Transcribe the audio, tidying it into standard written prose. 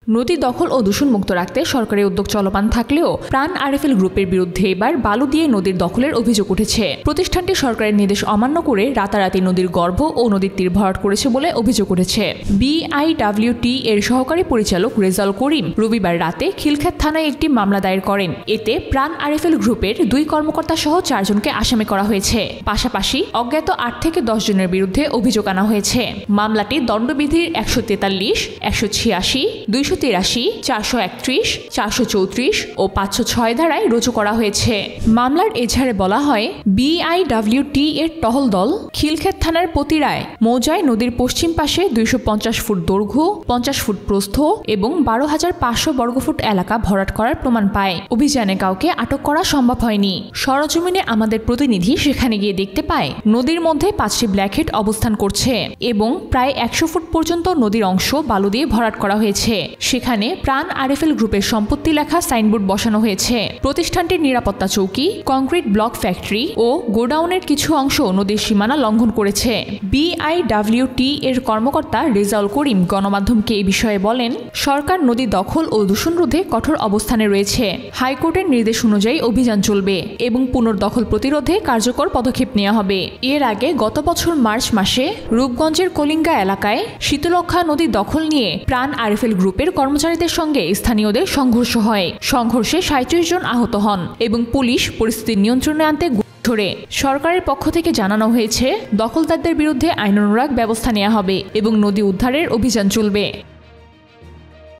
নদী দখল ও দূষণমুক্ত রাখতে সরকারি উদ্যোগ চলমান থাকলেও প্রাণ আরএফএল গ্রুপের বিরুদ্ধে এবার বালু দিয়ে নদীর দখলের অভিযোগ উঠেছে। প্রতিষ্ঠানটি সরকারের নির্দেশ অমান্য করে রাতারাতি নদীর গর্ভ ও নদীর তীর ভরাট করেছে বলে অভিযোগ উঠেছে। বিআইডব্লিউটি এর সহকারী পরিচালক রেজাউল করিম রবিবার রাতে খিলক্ষেত থানায় একটি মামলা দায়ের করেন। এতে প্রাণ আরএফএল গ্রুপের 2 কর্মকর্তা সহ 4 জনকে আসামি করা হয়েছে। পাশাপাশি অজ্ঞাত 8 থেকে 10 জনের বিরুদ্ধে অভিযোগ আনা হয়েছে। মামলাটি দণ্ডবিধির 143, 186, 283, 431, 434 ও 506 ধারায় রুজু করা হয়েছে। মামলার এজাহারে বলা হয়, বিআইডব্লিউটি এর টহল দল খিলক্ষেত থানার পতিরায় মৌজায় নদীর পশ্চিম পাশে 250 ফুট দৈর্ঘ্য, 50 ফুট প্রস্থ এবং 12,500 বর্গফুট এলাকা ভরাট করার প্রমাণ পায়। অভিযানে কাউকে আটক করা সম্ভব হয়নি। সরজমিনে আমাদের প্রতিনিধি সেখানে গিয়ে দেখতে পায় নদীর মধ্যে 5টি ব্ল্যাকহেড অবস্থান করছে এবং প্রায় 100 ফুট পর্যন্ত নদীর অংশ বালু দিয়ে ভরাট করা হয়েছে। সেখানে প্রাণ আরএফএল গ্রুপের সম্পত্তি লেখা সাইনবোর্ড বসানো হয়েছে। প্রতিষ্ঠানটির নিরাপত্তা চৌকি, কংক্রিট ব্লক ফ্যাক্টরি ও গোডাউনের কিছু অংশ নদীর সীমানা লঙ্ঘন করেছে। বিআইডব্লিউটি এর কর্মকর্তা রেজাউল করিম গণমাধ্যমকে এই বিষয়ে বলেন, সরকার নদী দখল ও দূষণ রোধে কঠোর অবস্থানে রয়েছে। হাইকোর্টের নির্দেশ অনুযায়ী অভিযান চলবে এবং পুনর্দখল প্রতিরোধে কার্যকর পদক্ষেপ নেওয়া হবে। এর আগে গত বছর মার্চ মাসে রূপগঞ্জের কলিঙ্গা এলাকায় শীতলক্ষা নদী দখল নিয়ে প্রাণ আরএফএল গ্রুপের কর্মচারীদের সঙ্গে স্থানীয়দের সংঘর্ষ হয়। সংঘর্ষে 37 জন আহত হন এবং পুলিশ পরিস্থিতি নিয়ন্ত্রণে আনতে ধরে। সরকারের পক্ষ থেকে জানানো হয়েছে, দখলদারদের বিরুদ্ধে আইনানুগ ব্যবস্থা নেওয়া হবে এবং নদী উদ্ধারের অভিযান চলবে।